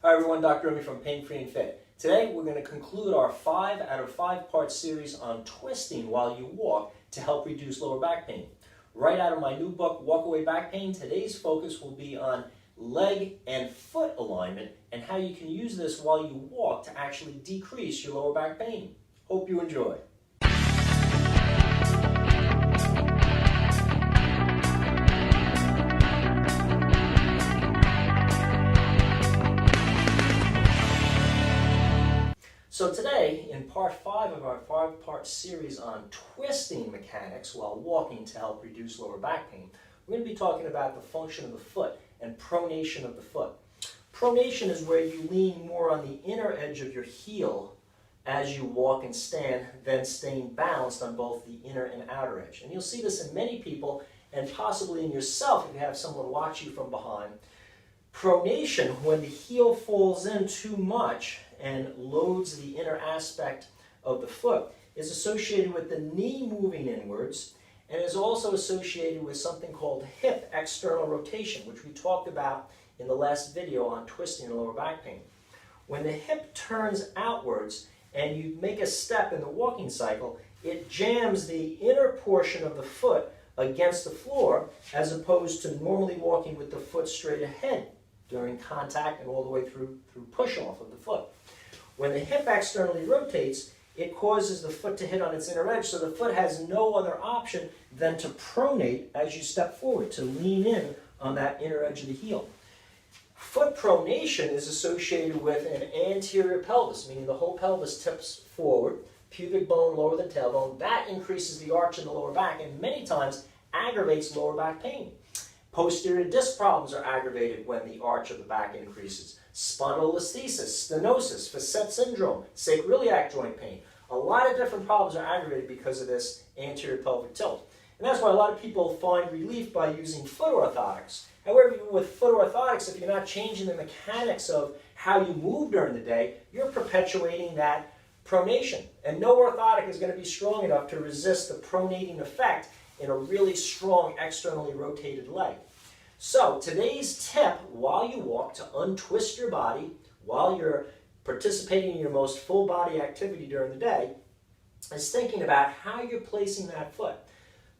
Hi everyone, Dr. Remy from Pain Free and Fit. Today we're going to conclude our 5 out of 5 part series on twisting while you walk to help reduce lower back pain. Right out of my new book, Walk Away Back Pain, today's focus will be on leg and foot alignment and how you can use this while you walk to actually decrease your lower back pain. Hope you enjoy. So today, in part 5 of our 5-part series on twisting mechanics while walking to help reduce lower back pain, we're going to be talking about the function of the foot and pronation of the foot. Pronation is where you lean more on the inner edge of your heel as you walk and stand, then staying balanced on both the inner and outer edge. And you'll see this in many people, and possibly in yourself if you have someone watch you from behind. Pronation, when the heel falls in too much and loads the inner aspect of the foot, is associated with the knee moving inwards and is also associated with something called hip external rotation, which we talked about in the last video on twisting and lower back pain. When the hip turns outwards and you make a step in the walking cycle, it jams the inner portion of the foot against the floor as opposed to normally walking with the foot straight ahead during contact and all the way through push-off of the foot. When the hip externally rotates, it causes the foot to hit on its inner edge, so the foot has no other option than to pronate as you step forward, to lean in on that inner edge of the heel. Foot pronation is associated with an anterior pelvis, meaning the whole pelvis tips forward, pubic bone lower than tailbone. That increases the arch in the lower back and many times aggravates lower back pain. Posterior disc problems are aggravated when the arch of the back increases. Spondylolisthesis, stenosis, facet syndrome, sacroiliac joint pain. A lot of different problems are aggravated because of this anterior pelvic tilt. And that's why a lot of people find relief by using foot orthotics. However, even with foot orthotics, if you're not changing the mechanics of how you move during the day, you're perpetuating that pronation. And no orthotic is going to be strong enough to resist the pronating effect in a really strong externally rotated leg. So today's tip while you walk to untwist your body while you're participating in your most full body activity during the day is thinking about how you're placing that foot.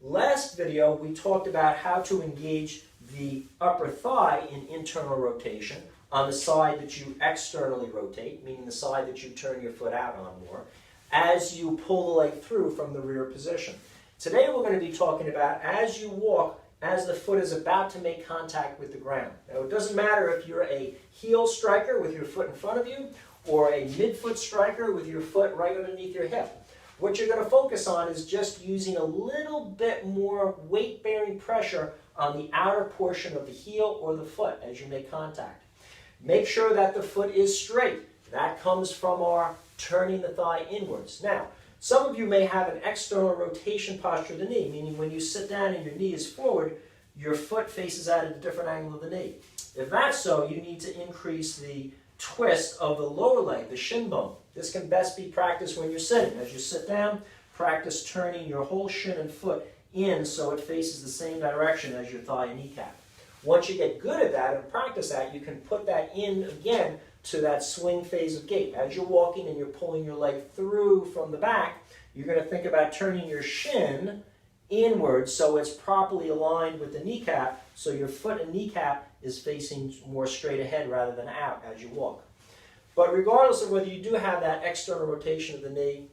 Last video we talked about how to engage the upper thigh in internal rotation on the side that you externally rotate, meaning the side that you turn your foot out on more, as you pull the leg through from the rear position. Today we're going to be talking about as you walk, as the foot is about to make contact with the ground. Now it doesn't matter if you're a heel striker with your foot in front of you or a midfoot striker with your foot right underneath your hip. What you're going to focus on is just using a little bit more weight-bearing pressure on the outer portion of the heel or the foot as you make contact. Make sure that the foot is straight. That comes from our turning the thigh inwards. Now, some of you may have an external rotation posture of the knee, meaning when you sit down and your knee is forward, your foot faces out at a different angle of the knee. If that's so, you need to increase the twist of the lower leg, the shin bone. This can best be practiced when you're sitting. As you sit down, practice turning your whole shin and foot in so it faces the same direction as your thigh and kneecap. Once you get good at that and practice that, you can put that in again to that swing phase of gait. As you're walking and you're pulling your leg through from the back, you're going to think about turning your shin inwards so it's properly aligned with the kneecap, so your foot and kneecap is facing more straight ahead rather than out as you walk. But regardless of whether you do have that external rotation of the knee,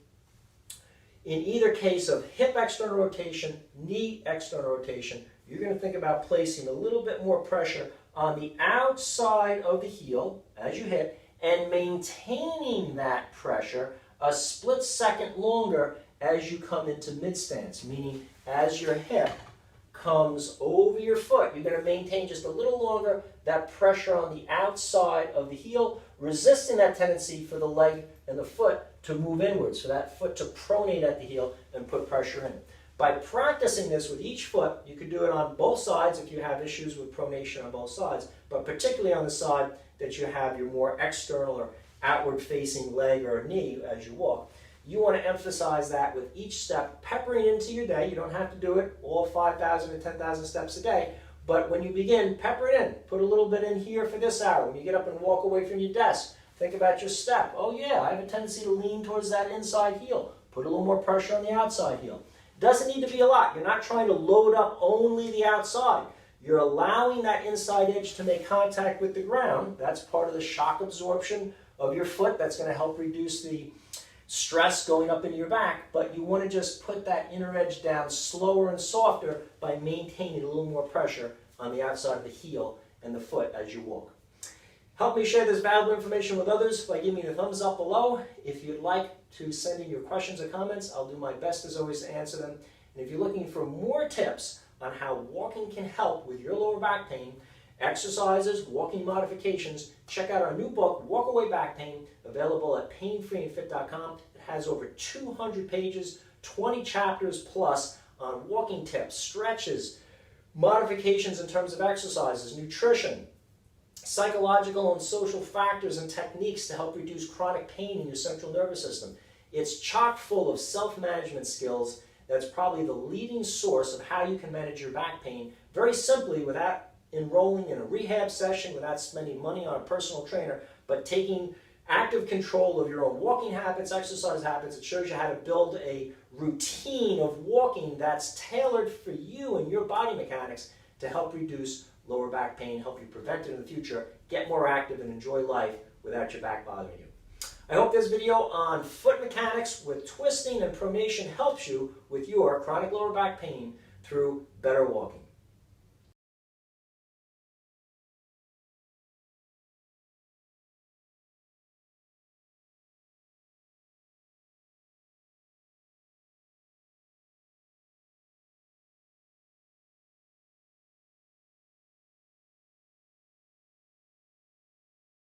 in either case of hip external rotation, knee external rotation, you're going to think about placing a little bit more pressure on the outside of the heel as you hit and maintaining that pressure a split second longer as you come into mid-stance, meaning as your hip comes over your foot, you're going to maintain just a little longer that pressure on the outside of the heel, resisting that tendency for the leg and the foot to move inwards, for that foot to pronate at the heel and put pressure in. By practicing this with each foot, you could do it on both sides if you have issues with pronation on both sides, but particularly on the side that you have your more external or outward facing leg or knee as you walk. You want to emphasize that with each step, peppering into your day. You don't have to do it all 5,000 or 10,000 steps a day, But when you begin, pepper it in. Put a little bit in here for this hour. When you get up and walk away from your desk, think about your step. Oh yeah, I have a tendency to lean towards that inside heel. Put a little more pressure on the outside heel. Doesn't need to be a lot. You're not trying to load up only the outside. You're allowing that inside edge to make contact with the ground. That's part of the shock absorption of your foot. That's going to help reduce the stress going up into your back, but you want to just put that inner edge down slower and softer by maintaining a little more pressure on the outside of the heel and the foot as you walk. Help me share this valuable information with others by giving me a thumbs up below. If you'd like to send in your questions or comments, I'll do my best as always to answer them. And if you're looking for more tips on how walking can help with your lower back pain, exercises, walking modifications, check out our new book, Walk Away Back Pain, available at painfreeandfit.com. It has over 200 pages, 20 chapters plus on walking tips, stretches, modifications in terms of exercises, nutrition, psychological and social factors and techniques to help reduce chronic pain in your central nervous system. It's chock full of self-management skills. That's probably the leading source of how you can manage your back pain very simply without enrolling in a rehab session, without spending money on a personal trainer, but taking active control of your own walking habits, exercise habits. It shows you how to build a routine of walking that's tailored for you and your body mechanics to help reduce lower back pain, help you prevent it in the future, get more active and enjoy life without your back bothering you. I hope this video on foot mechanics with twisting and pronation helps you with your chronic lower back pain through better walking.